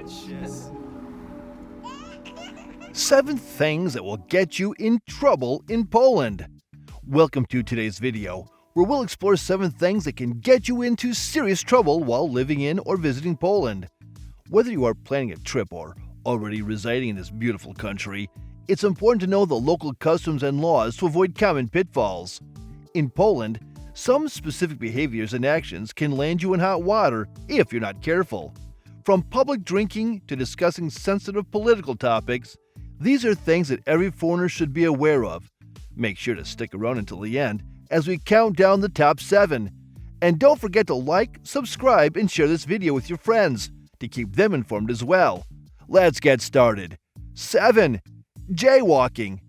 Bitches. 7 things that will get you in trouble in Poland. Welcome to today's video, where we'll explore 7 things that can get you into serious trouble while living in or visiting Poland. Whether you are planning a trip or already residing in this beautiful country, it's important to know the local customs and laws to avoid common pitfalls. In Poland, some specific behaviors and actions can land you in hot water if you're not careful. From public drinking to discussing sensitive political topics, these are things that every foreigner should be aware of. Make sure to stick around until the end as we count down the top 7. And don't forget to like, subscribe, and share this video with your friends to keep them informed as well. Let's get started. 7. Jaywalking.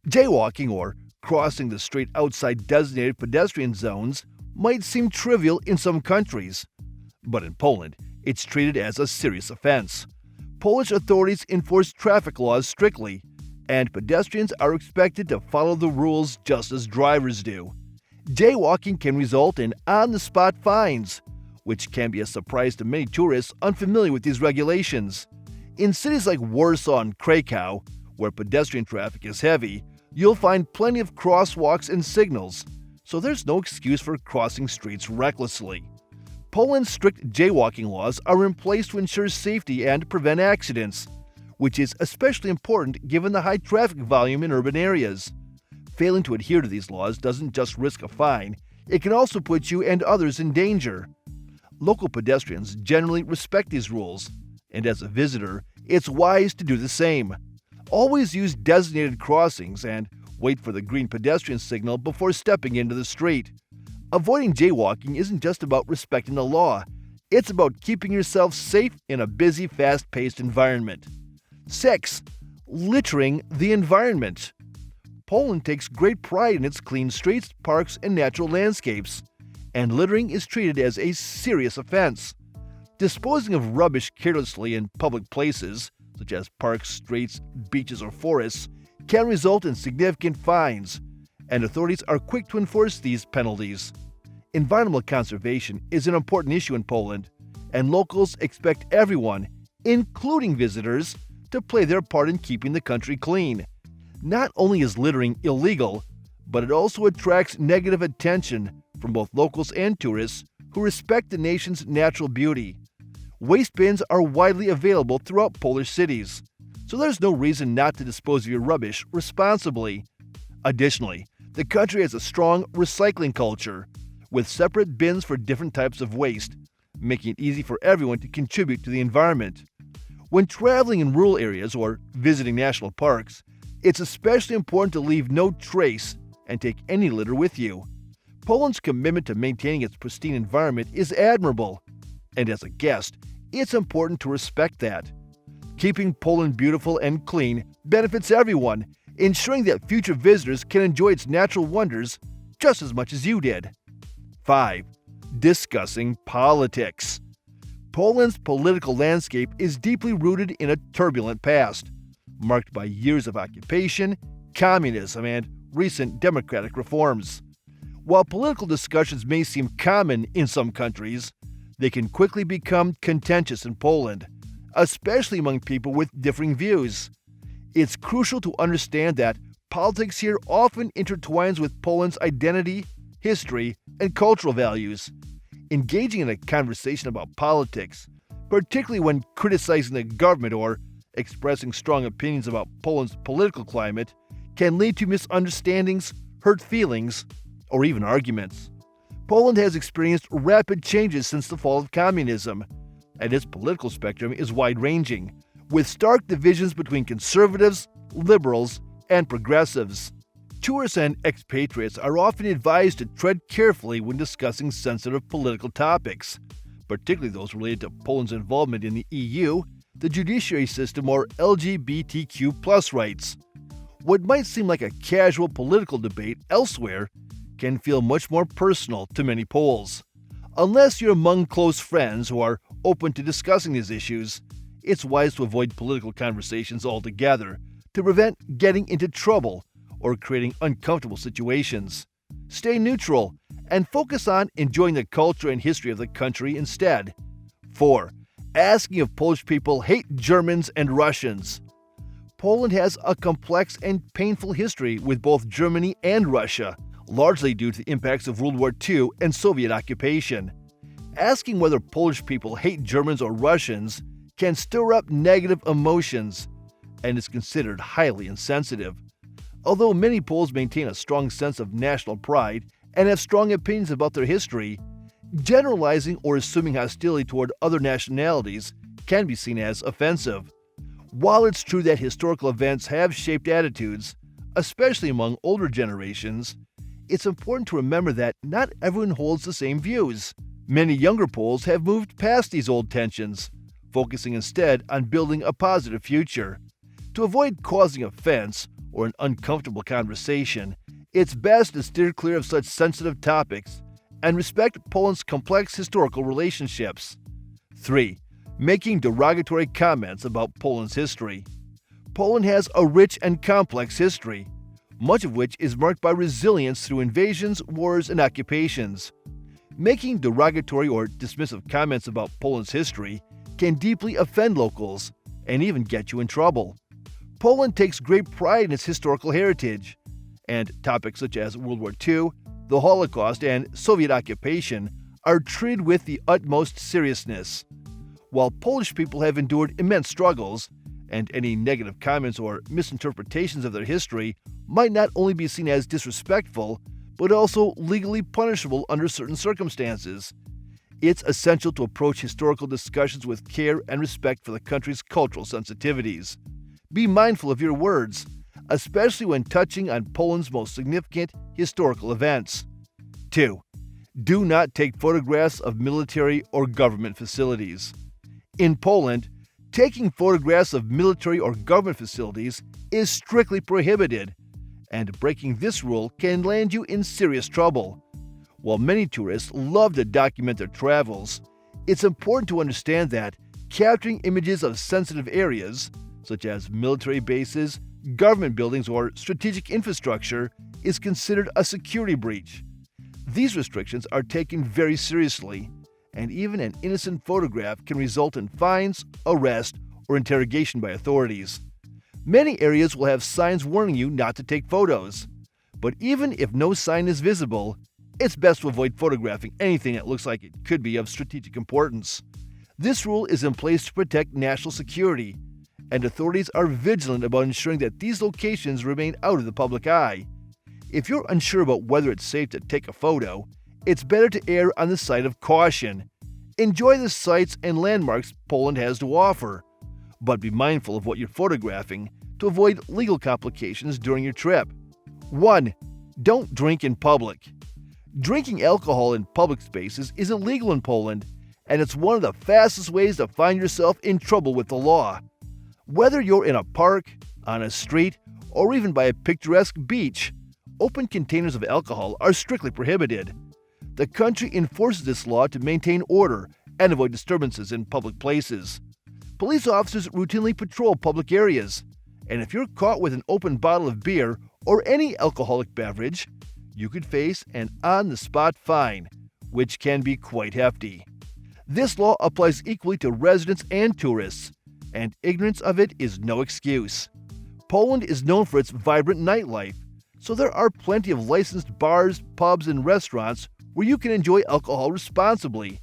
Jaywalking, or crossing the street outside designated pedestrian zones, might seem trivial in some countries. But in Poland, it's treated as a serious offense. Polish authorities enforce traffic laws strictly, and pedestrians are expected to follow the rules just as drivers do. Jaywalking can result in on-the-spot fines, which can be a surprise to many tourists unfamiliar with these regulations. In cities like Warsaw and Kraków, where pedestrian traffic is heavy, you'll find plenty of crosswalks and signals, so there's no excuse for crossing streets recklessly. Poland's strict jaywalking laws are in place to ensure safety and prevent accidents, which is especially important given the high traffic volume in urban areas. Failing to adhere to these laws doesn't just risk a fine, it can also put you and others in danger. Local pedestrians generally respect these rules, and as a visitor, it's wise to do the same. Always use designated crossings and wait for the green pedestrian signal before stepping into the street. Avoiding jaywalking isn't just about respecting the law, it's about keeping yourself safe in a busy, fast-paced environment. 6. Littering the environment. Poland takes great pride in its clean streets, parks, and natural landscapes, and littering is treated as a serious offense. Disposing of rubbish carelessly in public places, such as parks, streets, beaches, or forests, can result in significant fines, and authorities are quick to enforce these penalties. Environmental conservation is an important issue in Poland, and locals expect everyone, including visitors, to play their part in keeping the country clean. Not only is littering illegal, but it also attracts negative attention from both locals and tourists who respect the nation's natural beauty. Waste bins are widely available throughout Polish cities, so there's no reason not to dispose of your rubbish responsibly. Additionally, the country has a strong recycling culture, with separate bins for different types of waste, making it easy for everyone to contribute to the environment. When traveling in rural areas or visiting national parks, it's especially important to leave no trace and take any litter with you. Poland's commitment to maintaining its pristine environment is admirable, and as a guest, it's important to respect that. Keeping Poland beautiful and clean benefits everyone, ensuring that future visitors can enjoy its natural wonders just as much as you did. 5. Discussing politics. Poland's political landscape is deeply rooted in a turbulent past, marked by years of occupation, communism, and recent democratic reforms. While political discussions may seem common in some countries, they can quickly become contentious in Poland, especially among people with differing views. It's crucial to understand that politics here often intertwines with Poland's identity, history, and cultural values. Engaging in a conversation about politics, particularly when criticizing the government or expressing strong opinions about Poland's political climate, can lead to misunderstandings, hurt feelings, or even arguments. Poland has experienced rapid changes since the fall of communism, and its political spectrum is wide-ranging, with stark divisions between conservatives, liberals, and progressives. Tourists and expatriates are often advised to tread carefully when discussing sensitive political topics, particularly those related to Poland's involvement in the EU, the judiciary system, or LGBTQ+ rights. What might seem like a casual political debate elsewhere can feel much more personal to many Poles. Unless you're among close friends who are open to discussing these issues, it's wise to avoid political conversations altogether to prevent getting into trouble or creating uncomfortable situations. Stay neutral and focus on enjoying the culture and history of the country instead. 4. Asking if Polish people hate Germans and Russians. Poland has a complex and painful history with both Germany and Russia, largely due to the impacts of World War II and Soviet occupation. Asking whether Polish people hate Germans or Russians can stir up negative emotions and is considered highly insensitive. Although many Poles maintain a strong sense of national pride and have strong opinions about their history, generalizing or assuming hostility toward other nationalities can be seen as offensive. While it's true that historical events have shaped attitudes, especially among older generations, it's important to remember that not everyone holds the same views. Many younger Poles have moved past these old tensions, focusing instead on building a positive future. To avoid causing offense or an uncomfortable conversation, it's best to steer clear of such sensitive topics and respect Poland's complex historical relationships. 3. Making derogatory comments about Poland's history. Poland has a rich and complex history, much of which is marked by resilience through invasions, wars, and occupations. Making derogatory or dismissive comments about Poland's history can deeply offend locals and even get you in trouble. Poland takes great pride in its historical heritage, and topics such as World War II, the Holocaust, and Soviet occupation are treated with the utmost seriousness. While Polish people have endured immense struggles, and any negative comments or misinterpretations of their history might not only be seen as disrespectful, but also legally punishable under certain circumstances, it's essential to approach historical discussions with care and respect for the country's cultural sensitivities. Be mindful of your words, especially when touching on Poland's most significant historical events. 2. Do not take photographs of military or government facilities. In Poland, taking photographs of military or government facilities is strictly prohibited, and breaking this rule can land you in serious trouble. While many tourists love to document their travels, it's important to understand that capturing images of sensitive areas, such as military bases, government buildings, or strategic infrastructure, is considered a security breach. These restrictions are taken very seriously, and even an innocent photograph can result in fines, arrest, or interrogation by authorities. Many areas will have signs warning you not to take photos, but even if no sign is visible, it's best to avoid photographing anything that looks like it could be of strategic importance. This rule is in place to protect national security, and authorities are vigilant about ensuring that these locations remain out of the public eye. If you're unsure about whether it's safe to take a photo, it's better to err on the side of caution. Enjoy the sights and landmarks Poland has to offer, but be mindful of what you're photographing to avoid legal complications during your trip. 1. Don't drink in public. Drinking alcohol in public spaces is illegal in Poland, and it's one of the fastest ways to find yourself in trouble with the law. Whether you're in a park, on a street, or even by a picturesque beach, open containers of alcohol are strictly prohibited. The country enforces this law to maintain order and avoid disturbances in public places. Police officers routinely patrol public areas, and if you're caught with an open bottle of beer or any alcoholic beverage, you could face an on-the-spot fine, which can be quite hefty. This law applies equally to residents and tourists, and ignorance of it is no excuse. Poland is known for its vibrant nightlife, so there are plenty of licensed bars, pubs, and restaurants where you can enjoy alcohol responsibly.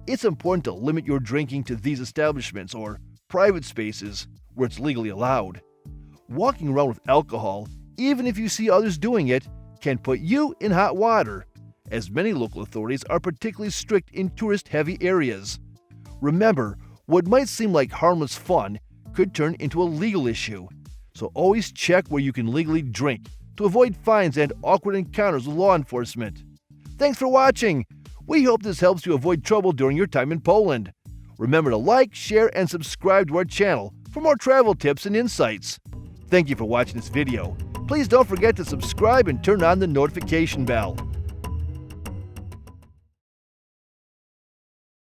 It's important to limit your drinking to these establishments or private spaces where it's legally allowed. Walking around with alcohol, even if you see others doing it, can put you in hot water, as many local authorities are particularly strict in tourist-heavy areas. Remember, what might seem like harmless fun could turn into a legal issue, so always check where you can legally drink to avoid fines and awkward encounters with law enforcement. Thanks for watching! We hope this helps you avoid trouble during your time in Poland. Remember to like, share, and subscribe to our channel for more travel tips and insights. Thank you for watching this video. Please don't forget to subscribe and turn on the notification bell.